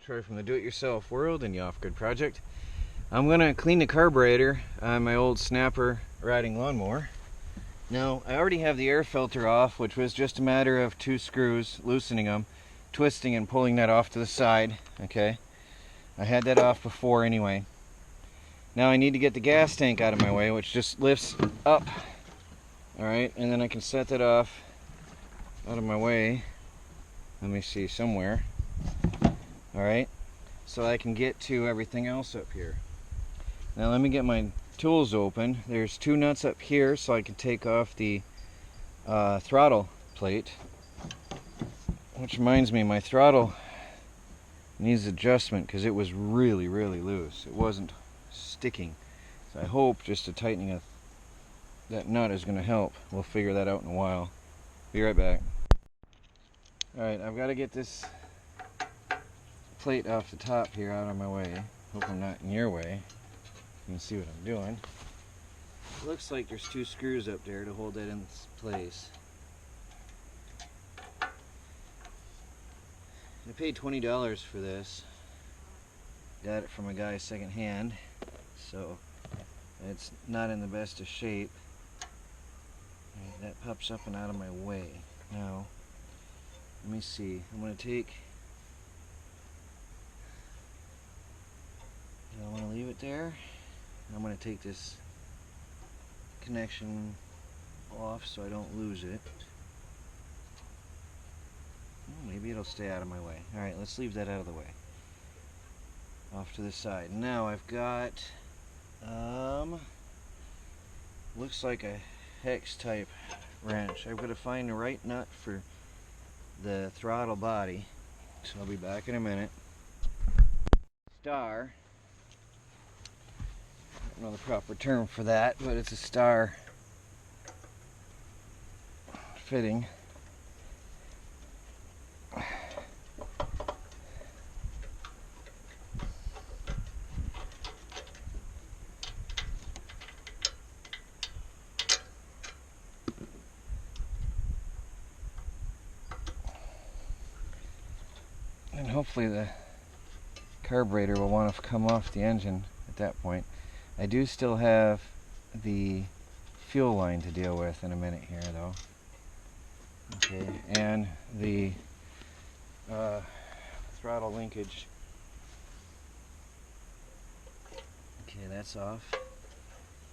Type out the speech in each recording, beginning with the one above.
Troy from the Do-It-Yourself World and the Off-Grid Project. I'm gonna clean the carburetor on my old Snapper riding lawnmower. Now, I already have the air filter off, which was just a matter of 2 screws, loosening them, twisting and pulling that off to the side. Okay, I had that off before anyway. Now I need to get the gas tank out of my way, which just lifts up. Alright, and then I can set that off out of my way. Let me see, somewhere. Alright, so I can get to everything else up here. Now let me get my tools open. There's 2 nuts up here so I can take off the throttle plate. Which reminds me, my throttle needs adjustment because it was really loose. It wasn't sticking. So I hope just a tightening of that nut is going to help. We'll figure that out in a while. Be right back. Alright, I've got to get this plate off the top here out of my way. Hope I'm not in your way. You can see what I'm doing. It looks like there's 2 screws up there to hold that in place. I paid $20 for this. Got it from a guy second hand, so it's not in the best of shape. That pops up and out of my way. Now, let me see. I'm going to take... I want to leave it there. I'm going to take this connection off so I don't lose it. Maybe it'll stay out of my way. Alright, let's leave that out of the way. Off to the side. Now I've got looks like a hex type wrench. I've got to find the right nut for the throttle body, so I'll be back in a minute. Star, I don't know the proper term for that, but it's a star fitting. And hopefully the carburetor will want to come off the engine at that point. I do still have the fuel line to deal with in a minute here though. Okay, and the throttle linkage. Okay, that's off.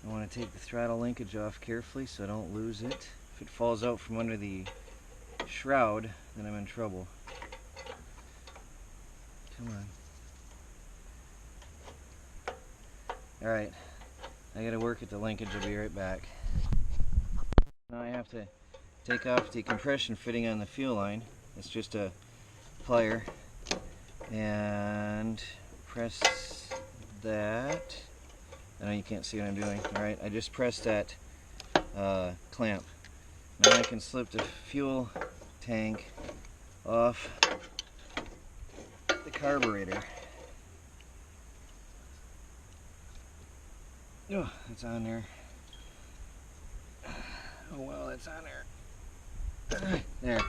I want to take the throttle linkage off carefully so I don't lose it. If it falls out from under the shroud, then I'm in trouble. Come on. Alright, I gotta work at the linkage. I'll be right back. Now I have to take off the compression fitting on the fuel line. It's just a plier. And press that. I know you can't see what I'm doing. Alright, I just pressed that clamp. Now I can slip the fuel tank off the carburetor. Oh, it's on there. Oh well, it's on there. There.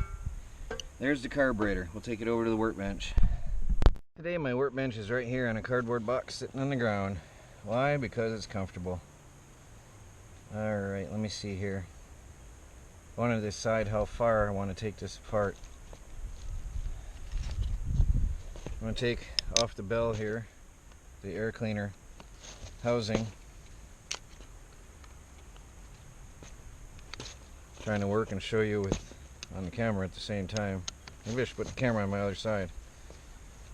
There's the carburetor. We'll take it over to the workbench. Today my workbench is right here on a cardboard box sitting on the ground. Why? Because it's comfortable. Alright, let me see here. I want to decide how far I want to take this apart. I'm going to take off the bell here, the air cleaner housing. Trying to work and show you with on the camera at the same time. Maybe I should put the camera on my other side.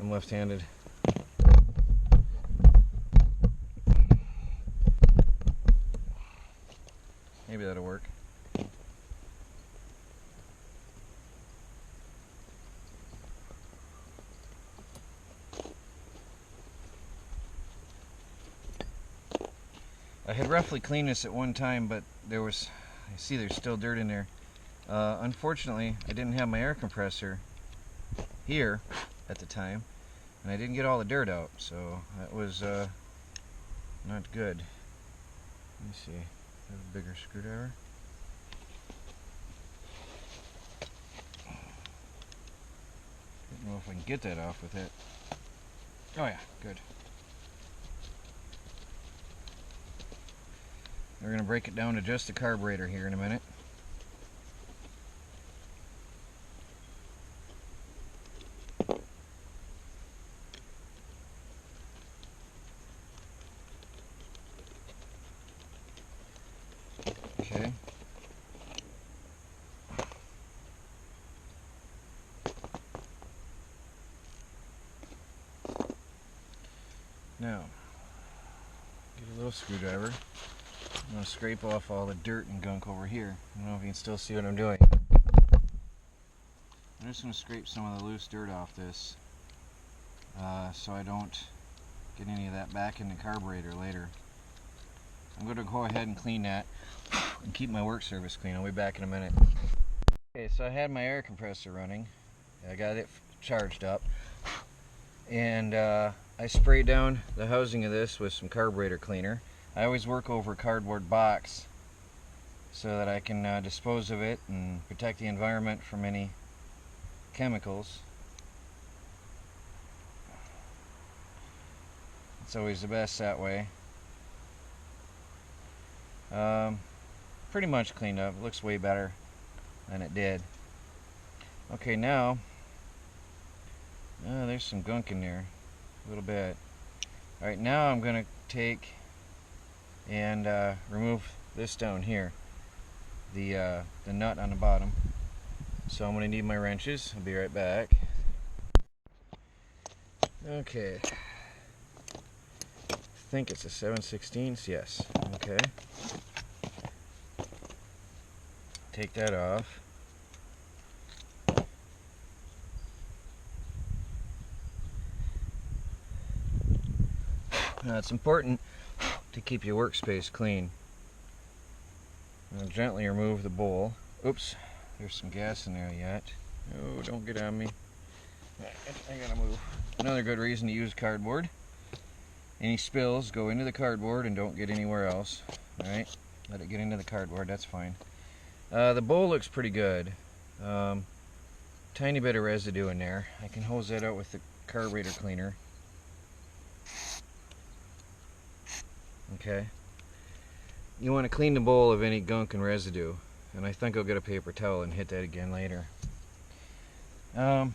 I'm left-handed. Maybe that'll work. I had roughly cleaned this at one time, but there was, I see there's still dirt in there. Unfortunately, I didn't have my air compressor here at the time, and I didn't get all the dirt out, so that was not good. Let me see, I have a bigger screwdriver. I don't know if I can get that off with it. Oh yeah, good. We're going to break it down to just the carburetor here in a minute. Okay. Now, get a little screwdriver. I'm going to scrape off all the dirt and gunk over here. I don't know if you can still see what I'm doing. I'm just going to scrape some of the loose dirt off this so I don't get any of that back in the carburetor later. I'm going to go ahead and clean that and keep my work surface clean. I'll be back in a minute. Okay, so I had my air compressor running. I got it charged up. And I sprayed down the housing of this with some carburetor cleaner. I always work over a cardboard box so that I can dispose of it and protect the environment from any chemicals. It's always the best that way. Pretty much cleaned up. It looks way better than it did. Okay, now there's some gunk in there, a little bit. Alright, now I'm going to take and remove this down here, the nut on the bottom. So I'm going to need my wrenches. I'll be right back. Okay. I think it's a 7/16. Yes. Okay. Take that off. Now it's important to keep your workspace clean. I'll gently remove the bowl. Oops, there's some gas in there yet. Oh, don't get on me. I gotta move. Another good reason to use cardboard. Any spills go into the cardboard and don't get anywhere else. Alright, let it get into the cardboard, that's fine. The bowl looks pretty good. Tiny bit of residue in there. I can hose that out with the carburetor cleaner. Okay. You want to clean the bowl of any gunk and residue. And I think I'll get a paper towel and hit that again later. Ow,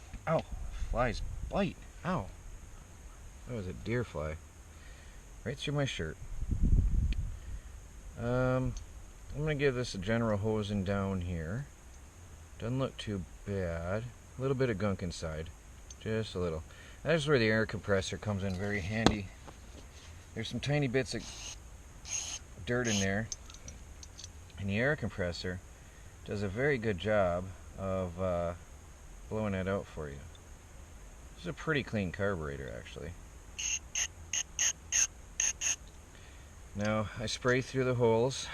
flies bite. Ow. That was a deer fly. Right through my shirt. I'm going to give this a general hosing down here. Doesn't look too bad. A little bit of gunk inside. Just a little. That's where the air compressor comes in very handy. There's some tiny bits of dirt in there. And the air compressor does a very good job of blowing that out for you. This is a pretty clean carburetor, actually. Now, I spray through the holes.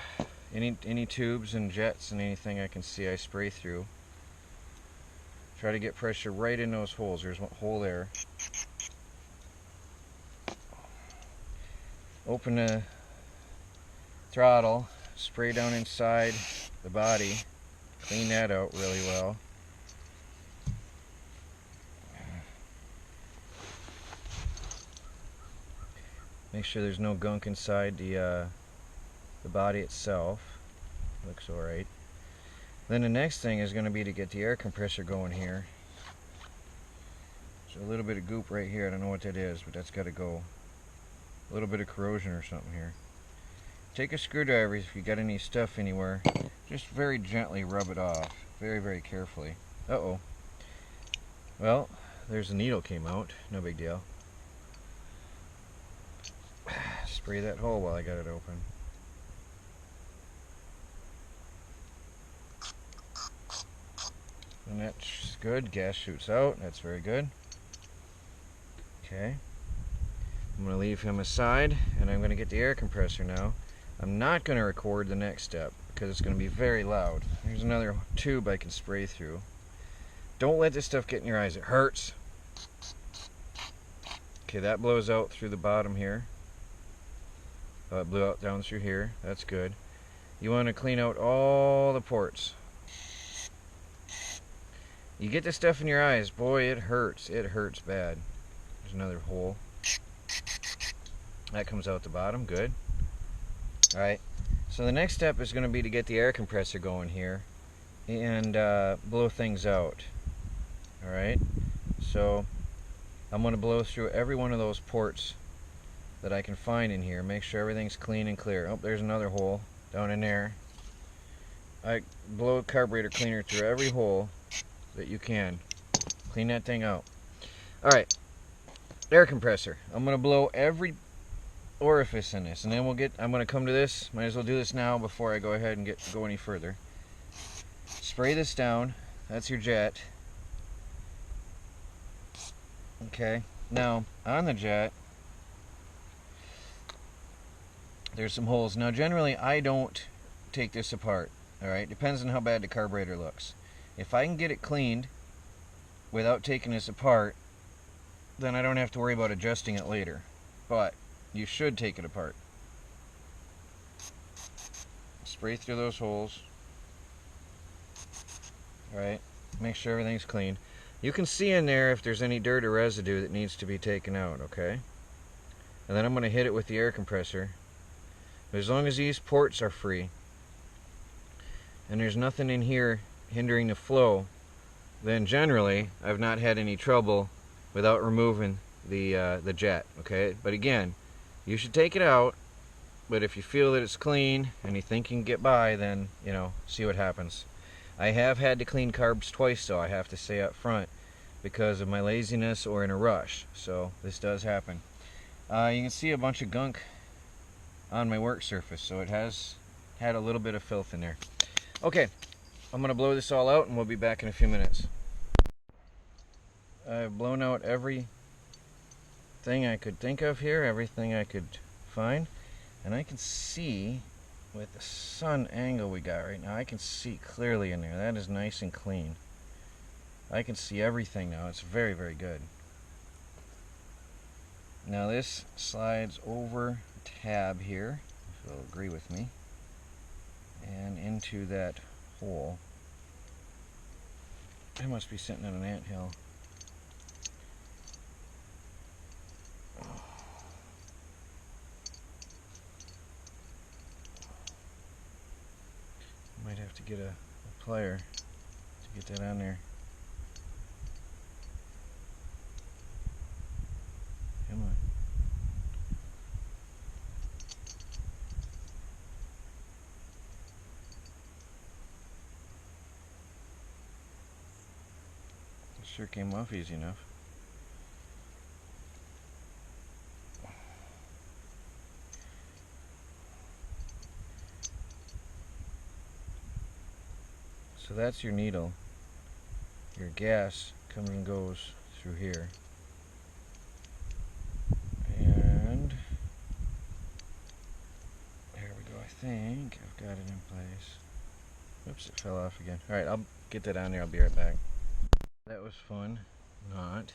Any tubes and jets and anything I can see, I spray through. Try to get pressure right in those holes. There's one hole there. Open the throttle, spray down inside the body, clean that out really well. Make sure there's no gunk inside the body itself. Looks alright. Then the next thing is going to be to get the air compressor going here. There's a little bit of goop right here. I don't know what that is, but that's got to go. A little bit of corrosion or something here. Take a screwdriver if you got any stuff anywhere. Just very gently rub it off. Very, very carefully. Uh-oh. Well, there's a needle came out. No big deal. Spray that hole while I got it open. And that's good. Gas shoots out. That's very good. Okay. I'm going to leave him aside, and I'm going to get the air compressor now. I'm not going to record the next step because it's going to be very loud. There's another tube I can spray through. Don't let this stuff get in your eyes. It hurts. Okay, that blows out through the bottom here. It blew out down through here. That's good. You want to clean out all the ports. You get this stuff in your eyes, boy, it hurts. It hurts bad. There's another hole. That comes out the bottom, good. Alright, so the next step is going to be to get the air compressor going here and blow things out. Alright, so I'm going to blow through every one of those ports that I can find in here. Make sure everything's clean and clear. Oh, there's another hole down in there. I blow a carburetor cleaner through every hole that you can. Clean that thing out. Alright, air compressor. I'm going to blow every orifice in this, and then I'm going to come to this. Might as well do this now before I go ahead and go any further. Spray this down. That's your jet. Okay, now on the jet there's some holes. Now generally I don't take this apart. Alright, depends on how bad the carburetor looks. If I can get it cleaned without taking this apart, then I don't have to worry about adjusting it later. But you should take it apart. Spray through those holes. Alright, make sure everything's clean. You can see in there if there's any dirt or residue that needs to be taken out, okay? And then I'm going to hit it with the air compressor. But as long as these ports are free and there's nothing in here hindering the flow, then generally I've not had any trouble without removing the jet, okay? But again, you should take it out, but if you feel that it's clean and you think you can get by, then, you know, see what happens. I have had to clean carbs twice, though, I have to say up front, because of my laziness or in a rush. So this does happen. You can see a bunch of gunk on my work surface, so it has had a little bit of filth in there. Okay, I'm going to blow this all out and we'll be back in a few minutes. I've blown out everything I could think of here, everything I could find, and I can see with the sun angle we got right now, I can see clearly in there. That is nice and clean. I can see everything now. It's very, very good. Now this slides over the tab here, if you'll agree with me, and into that hole. I must be sitting on an anthill. Might have to get a plier to get that on there. Come on. It sure came off easy enough. So that's your needle. Your gas comes and goes through here. And there we go. I think I've got it in place. Oops, it fell off again. Alright, I'll get that on there. I'll be right back. That was fun. Not.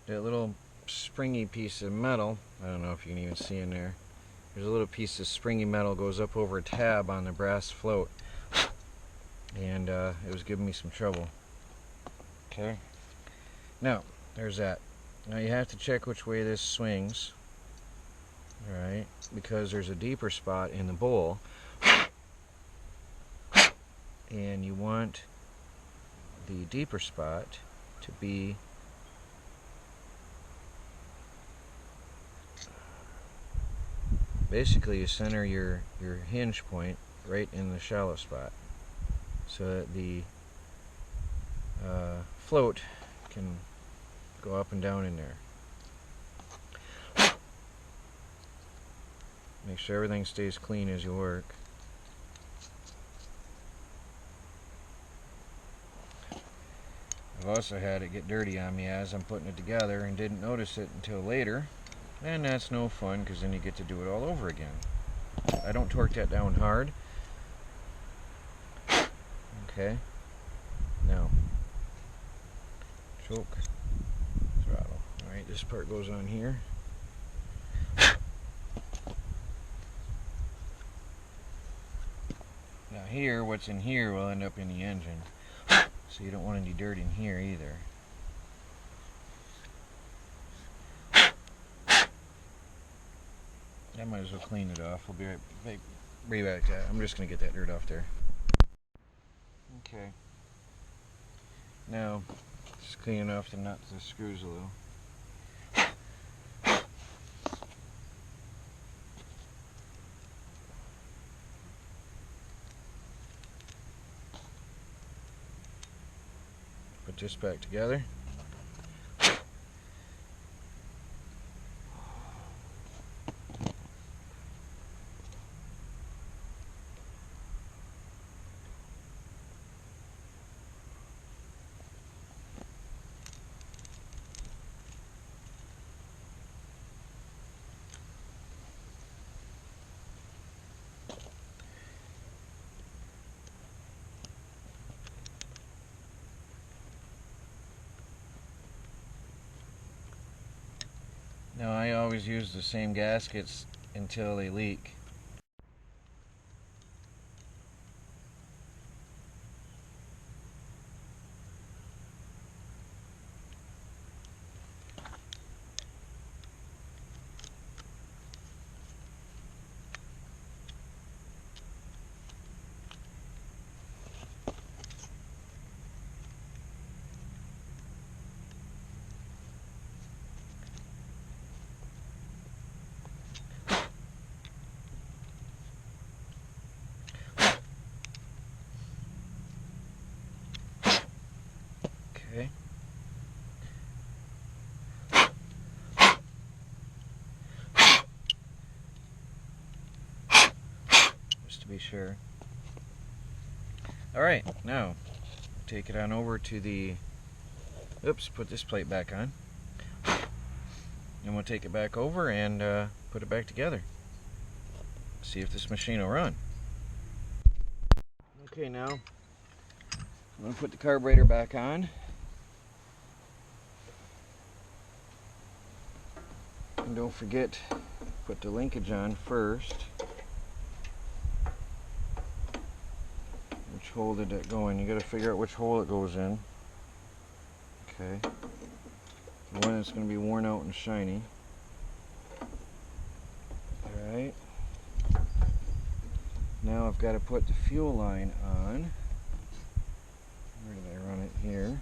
That little springy piece of metal, I don't know if you can even see in there. There's a little piece of springy metal goes up over a tab on the brass float. And it was giving me some trouble. Okay. Now, there's that. Now you have to check which way this swings. Alright, because there's a deeper spot in the bowl. And you want the deeper spot to be basically you center your hinge point right in the shallow spot, so that the float can go up and down in there. Make sure everything stays clean as you work. I've also had it get dirty on me as I'm putting it together and didn't notice it until later, and that's no fun because then you get to do it all over again. I don't torque that down hard. Okay, now choke, throttle. Alright, this part goes on here. Now here, what's in here will end up in the engine, so you don't want any dirt in here either. I might as well clean it off. I'll be right back to that. I'm just going to get that dirt off there. Okay. Now, just cleaning off the nuts and screws a little. Put this back together. Now I always use the same gaskets until they leak. Okay. Just to be sure. Alright, now take it on over to the, oops, put this plate back on. And we'll take it back over and put it back together. See if this machine will run. Okay, now I'm going to put the carburetor back on. And don't forget, put the linkage on first. Which hole did that go in? You got to figure out which hole it goes in. Okay. The one that's going to be worn out and shiny. Alright. Now I've got to put the fuel line on. Where did I run it? Here.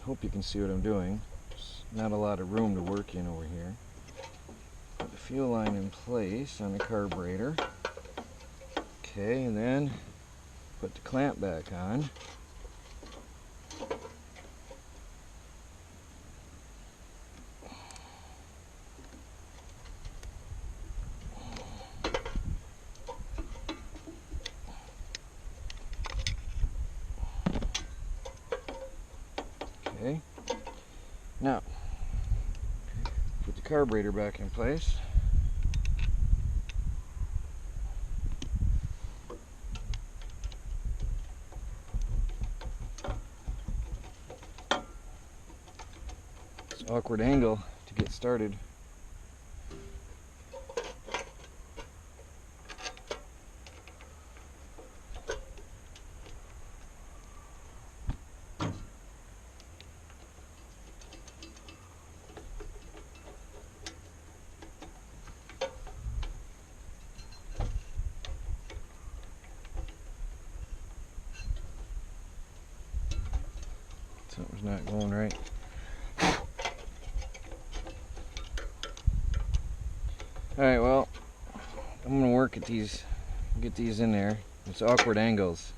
Hope you can see what I'm doing. Not a lot of room to work in over here. Put the fuel line in place on the carburetor. Okay, and then put the clamp back on. Okay. Now, put the carburetor back in place. It's an awkward angle to get started. Something's not going right. Alright, well, I'm going to work at these, get these in there. It's awkward angles.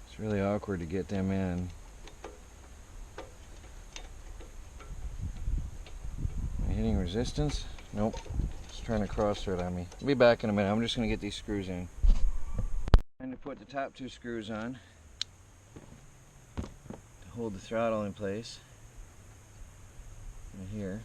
It's really awkward to get them in. Am I hitting resistance? Nope. It's trying to cross thread on me. I'll be back in a minute. I'm just going to get these screws in. Time to put the top two screws on. Hold the throttle in place right here.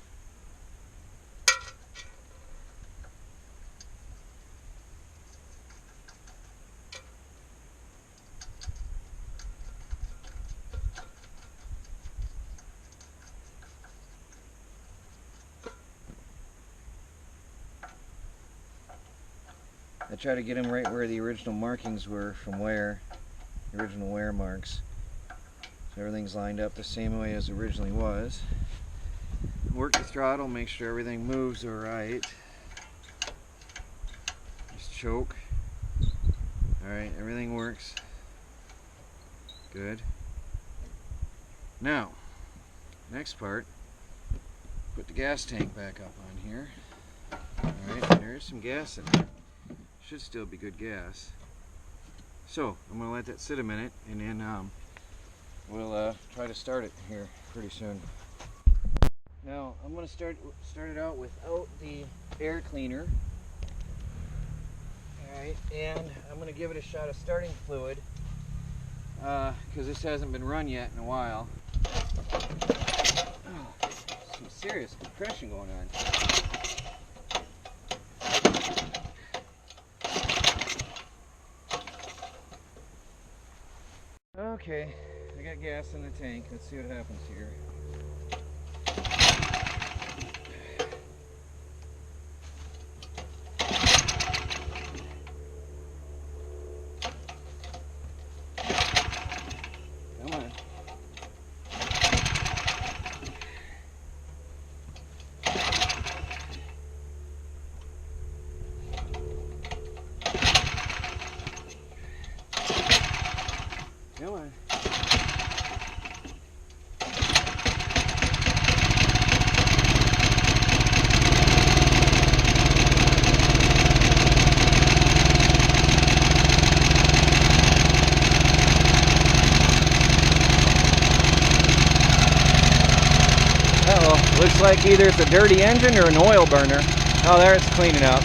I try to get them right where the original markings were from wear, the original wear marks. So everything's lined up the same way as originally was. work the throttle, make sure everything moves alright. Just choke. Alright, everything works. Good. Now, next part, put the gas tank back up on here. Alright, there's some gas in there. Should still be good gas. So, I'm going to let that sit a minute, and then we'll try to start it here pretty soon. Now, I'm going to start it out without the air cleaner. Alright, and I'm going to give it a shot of starting fluid, because this hasn't been run yet in a while. Oh, some serious compression going on. Okay, I got gas in the tank. Let's see what happens here. Come on. Come on. Uh-oh, looks like either it's a dirty engine or an oil burner. Oh, there it's cleaning up.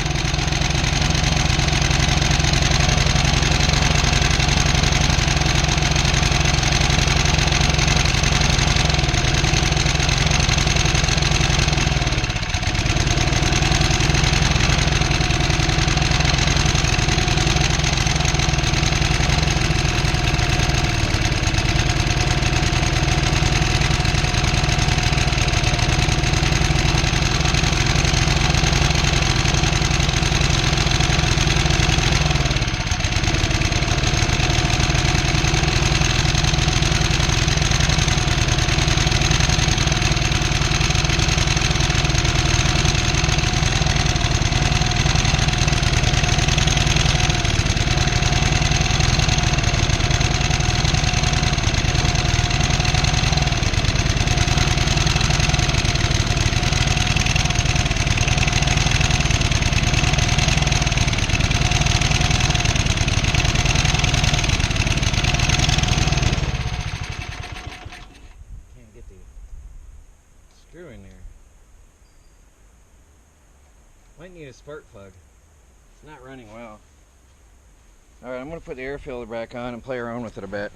Screw in there. Might need a spark plug. It's not running well. Alright, I'm going to put the air filter back on and play around with it a bit.